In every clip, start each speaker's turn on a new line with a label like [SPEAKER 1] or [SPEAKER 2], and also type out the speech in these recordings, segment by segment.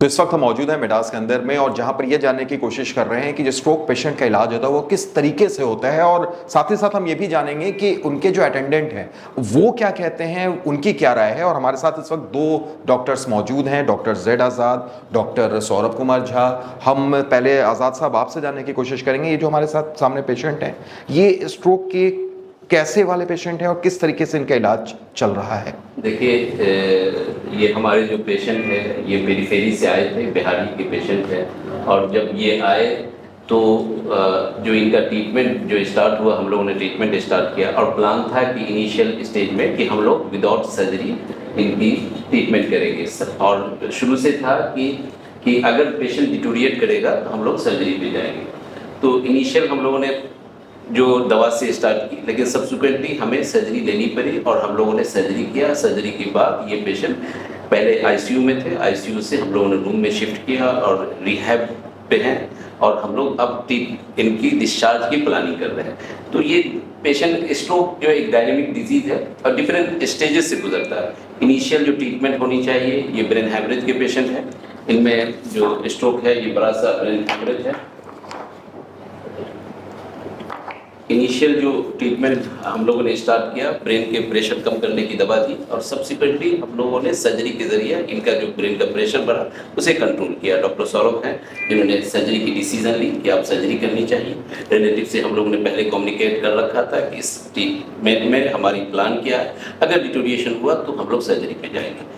[SPEAKER 1] तो इस वक्त हम मौजूद हैं मिडास के अंदर में, और जहां पर यह जानने की कोशिश कर रहे हैं कि जो स्ट्रोक पेशेंट का इलाज होता है वो किस तरीके से होता है, और साथ ही साथ हम ये भी जानेंगे कि उनके जो अटेंडेंट हैं वो क्या कहते हैं, उनकी क्या राय है। और हमारे साथ इस वक्त दो डॉक्टर्स मौजूद हैं, डॉक्टर जेड आज़ाद, डॉक्टर सौरभ कुमार झा। हम पहले आज़ाद साहब आपसे जानने की कोशिश करेंगे, ये जो हमारे साथ सामने पेशेंट हैं ये स्ट्रोक के कैसे वाले पेशेंट हैं और किस तरीके से इनका इलाज चल रहा है।
[SPEAKER 2] देखिए, ये हमारे जो पेशेंट है ये पेरीफेरी से आए थे, बिहारी के पेशेंट हैं। और जब ये आए तो जो इनका ट्रीटमेंट जो स्टार्ट हुआ, हम लोगों ने ट्रीटमेंट स्टार्ट किया। और प्लान था कि इनिशियल स्टेज में कि हम लोग विदाउट सर्जरी इनकी ट्रीटमेंट करेंगे। और शुरू से था कि अगर पेशेंट डिटोरिएट करेगा तो हम लोग सर्जरी पे जाएंगे। तो इनिशियल हम लोगों ने जो दवा से स्टार्ट की, लेकिन सब्सिक्वेंटली हमें सर्जरी लेनी पड़ी और हम लोगों ने सर्जरी किया। सर्जरी के बाद ये पेशेंट पहले आईसीयू में थे, आईसीयू से हम लोगों ने रूम में शिफ्ट किया और रिहैब पे हैं। और हम लोग अब इनकी डिस्चार्ज की प्लानिंग कर रहे हैं। तो ये पेशेंट स्ट्रोक जो एक डायनेमिक डिजीज है और डिफरेंट स्टेजेस से गुजरता है। इनिशियल जो ट्रीटमेंट होनी चाहिए, ये ब्रेन हैमरेज के पेशेंट हैं। इनमें जो स्ट्रोक है ये बड़ा सा ब्रेन हैमरेज है। इनिशियल जो ट्रीटमेंट हम लोगों ने स्टार्ट किया, ब्रेन के प्रेशर कम करने की दवा दी और सब्सिक्वेंटली हम लोगों ने सर्जरी के जरिए इनका जो ब्रेन का प्रेशर बढ़ा उसे कंट्रोल किया। डॉक्टर सौरभ हैं जिन्होंने सर्जरी की डिसीजन ली कि आप सर्जरी करनी चाहिए। रिलेटिव से हम लोगों ने पहले कम्युनिकेट कर रखा था कि इस ट्रीटमेंट में हमारी प्लान क्या है, अगर डिटोरिएशन हुआ तो हम लोग सर्जरी पे जाएंगे।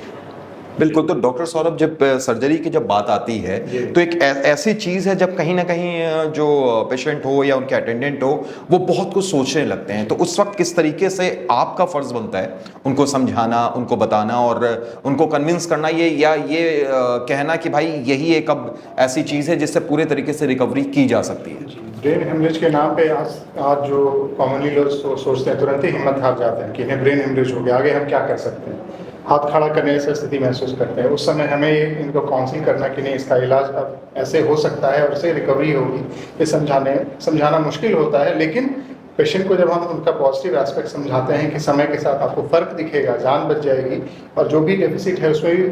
[SPEAKER 1] बिल्कुल। तो डॉक्टर सौरभ, जब सर्जरी की जब बात आती है तो एक ऐसी चीज़ है जब कहीं ना कहीं जो पेशेंट हो या उनके अटेंडेंट हो वो बहुत कुछ सोचने लगते हैं, तो उस वक्त किस तरीके से आपका फ़र्ज़ बनता है उनको समझाना, उनको बताना और उनको कन्विंस करना, ये कहना कि भाई यही एक अब ऐसी चीज़ है जिससे पूरे तरीके से रिकवरी की जा सकती है।
[SPEAKER 3] ब्रेन हेमरेज के नाम पे आज जो कॉमनली लोग सोचते हैं, तुरंत ही हिम्मत हार जाते हैं कि इन्हें ब्रेन हेमरेज हो गया, आगे हम क्या कर सकते हैं, हाथ खड़ा करने से स्थिति महसूस करते हैं। उस समय हमें इनको काउंसिल करना कि नहीं, इसका इलाज अब ऐसे हो सकता है और इससे रिकवरी होगी, ये समझाना मुश्किल होता है। लेकिन पेशेंट को जब हम उनका पॉजिटिव एस्पेक्ट समझाते हैं कि समय के साथ आपको फ़र्क दिखेगा, जान बच जाएगी और जो भी डेफिसिट है उसमें भी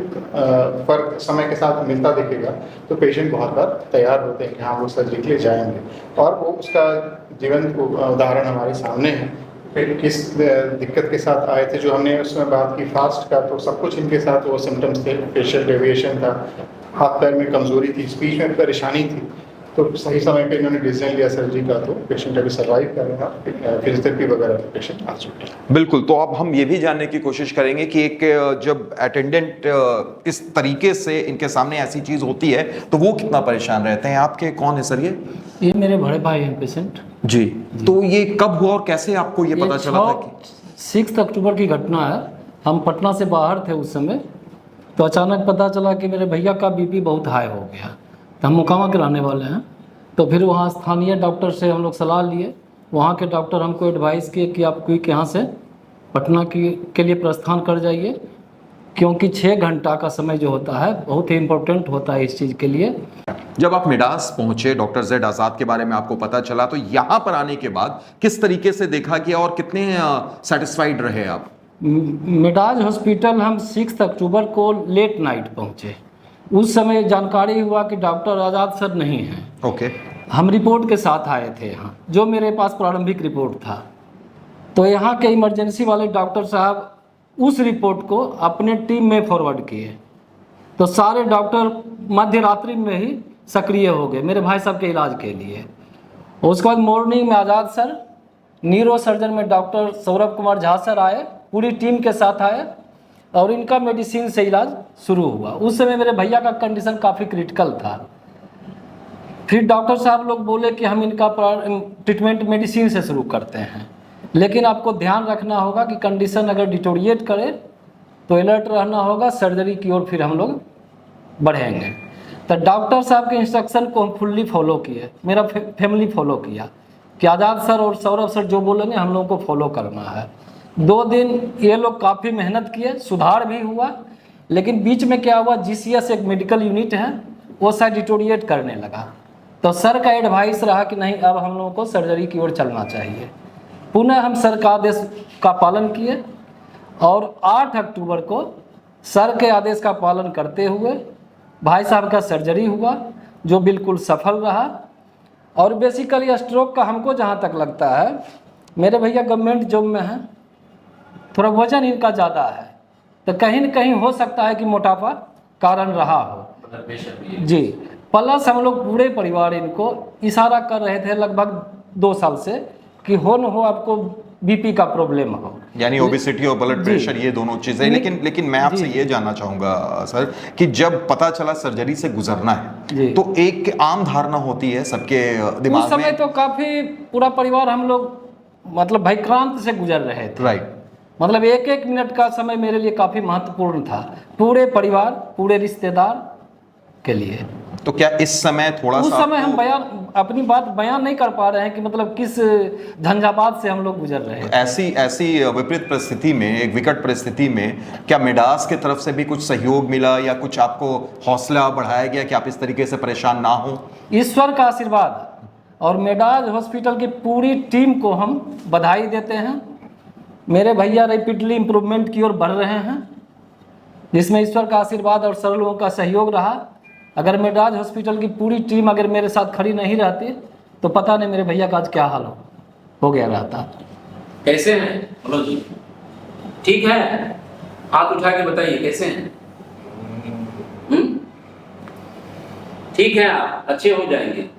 [SPEAKER 3] फ़र्क समय के साथ मिलता दिखेगा, तो पेशेंट बहुत बार तैयार होते हैं कि हाँ वो सर्जरी के लिए जाएंगे। और वो उसका जीवंत उदाहरण हमारे सामने है। फिर किस दिक्कत के साथ आए थे, जो हमने उसमें बात की फास्ट का, तो सब कुछ इनके साथ वो सिम्टम्स थे। फेशियल डेविएशन था, हाथ पैर में कमज़ोरी थी, स्पीच में परेशानी थी। तो सही समय पे इन्होंने डिसीजन लिया सर्जरी का, तो पेशेंट अभी सर्वाइव कर रहा है। फिजियोथेरेपी वगैरह पे पेशेंट आ चुके हैं।
[SPEAKER 1] बिल्कुल। तो अब हम ये भी जानने की कोशिश करेंगे कि एक जब अटेंडेंट इस तरीके से इनके सामने ऐसी चीज़ होती है तो वो कितना परेशान रहते हैं। आपके कौन है सर?
[SPEAKER 4] ये मेरे बड़े भाई हैं पेशेंट
[SPEAKER 1] जी। तो ये कब हुआ और कैसे आपको ये पता चला था कि
[SPEAKER 4] 6 अक्टूबर की घटना है। हम पटना से बाहर थे उस समय, तो अचानक पता चला कि मेरे भैया का बीपी बहुत हाई हो गया। तो हम मोकामा के रहने वाले हैं। तो फिर वहाँ स्थानीय डॉक्टर से हम लोग सलाह लिए। वहाँ के डॉक्टर हमको एडवाइस किए कि आप क्विक यहाँ से पटना के लिए प्रस्थान कर जाइए, क्योंकि 6 घंटा का समय जो होता है बहुत ही इम्पोर्टेंट होता है इस चीज़ के लिए।
[SPEAKER 1] जब आप मिडास पहुंचे, डॉक्टर जेड आज़ाद के बारे में आपको पता चला, तो यहाँ पर आने के बाद किस तरीके से देखा गया और कितने सेटिस्फाइड रहे आप?
[SPEAKER 4] मिडास हॉस्पिटल हम 6 अक्टूबर को लेट नाइट पहुँचे। उस समय जानकारी हुआ कि डॉक्टर आज़ाद सर नहीं हैं।
[SPEAKER 1] ओके।
[SPEAKER 4] हम रिपोर्ट के साथ आए थे यहाँ, जो मेरे पास प्रारंभिक रिपोर्ट था। तो यहाँ के इमरजेंसी वाले डॉक्टर साहब उस रिपोर्ट को अपने टीम में फॉरवर्ड किए। तो सारे डॉक्टर मध्य रात्रि में ही सक्रिय हो गए मेरे भाई साहब के इलाज के लिए। उसके बाद मॉर्निंग में आज़ाद सर, न्यूरो सर्जन में डॉक्टर सौरभ कुमार झा सर आए, पूरी टीम के साथ आए और इनका मेडिसिन से इलाज शुरू हुआ। उस समय मेरे भैया का कंडीशन काफ़ी क्रिटिकल था। फिर डॉक्टर साहब लोग बोले कि हम इनका ट्रीटमेंट मेडिसिन से शुरू करते हैं, लेकिन आपको ध्यान रखना होगा कि कंडीशन अगर डिटोरिएट करे तो अलर्ट रहना होगा, सर्जरी की ओर फिर हम लोग बढ़ेंगे। तो डॉक्टर साहब के इंस्ट्रक्शन को हम फुल्ली फॉलो किए, मेरा फैमिली फॉलो किया कि आज़ाद सर और सौरभ सर जो बोलेंगे हम लोगों को फॉलो करना है। 2 दिन ये लोग काफ़ी मेहनत किए, सुधार भी हुआ। लेकिन बीच में क्या हुआ, जीसीएस एक मेडिकल यूनिट है, वो शायद डिटोरिएट करने लगा। तो सर का एडवाइस रहा कि नहीं, अब हम लोगों को सर्जरी की ओर चलना चाहिए। पुनः हम सर का आदेश का पालन किए और 8 अक्टूबर को सर के आदेश का पालन करते हुए भाई साहब का सर्जरी हुआ जो बिल्कुल सफल रहा। और बेसिकली स्ट्रोक का हमको जहाँ तक लगता है, मेरे भैया गवर्नमेंट जॉब में हैं, थोड़ा वजन इनका ज़्यादा है, तो कहीं न कहीं हो सकता है कि मोटापा कारण रहा हो। जी, प्लस हम लोग पूरे परिवार इनको इशारा कर रहे थे लगभग 2 साल से कि हो न हो आपको बीपी का प्रॉब्लम हो,
[SPEAKER 1] यानी ओबेसिटी और ब्लड प्रेशर, ये दोनों चीजें। लेकिन मैं आपसे ये जानना चाहूंगा सर कि जब पता चला सर्जरी से गुजरना है तो एक आम धारणा होती है सबके दिमाग में,
[SPEAKER 4] उस समय तो काफी पूरा परिवार हम लोग मतलब भयक्रांत से गुजर रहे थे।
[SPEAKER 1] राइट।
[SPEAKER 4] मतलब 1-1 मिनट का समय मेरे लिए काफी महत्वपूर्ण था, पूरे परिवार पूरे रिश्तेदार के लिए।
[SPEAKER 1] तो क्या इस समय थोड़ा
[SPEAKER 4] उस
[SPEAKER 1] सा
[SPEAKER 4] समय हम अपनी बात बयान नहीं कर पा रहे हैं कि मतलब किस झंझावात से हम लोग गुजर रहे हैं।
[SPEAKER 1] ऐसी विपरीत परिस्थिति में, एक विकट परिस्थिति में, क्या मेडास की तरफ से भी कुछ सहयोग मिला या कुछ आपको हौसला बढ़ाया गया कि आप इस तरीके से परेशान ना हो?
[SPEAKER 4] ईश्वर का आशीर्वाद और मेडास हॉस्पिटल की पूरी टीम को हम बधाई देते हैं। मेरे भैया रैपिडली इम्प्रूवमेंट की ओर बढ़ रहे हैं, जिसमें ईश्वर का आशीर्वाद और सब लोगों का सहयोग रहा। अगर मेडास हॉस्पिटल की पूरी टीम अगर मेरे साथ खड़ी नहीं रहती तो पता नहीं मेरे भैया का आज क्या हाल हो गया रहता।
[SPEAKER 2] कैसे हैं मनोज जी? ठीक है, हाथ उठा के बताइए कैसे हैं? ठीक है, आप अच्छे हो जाएंगे।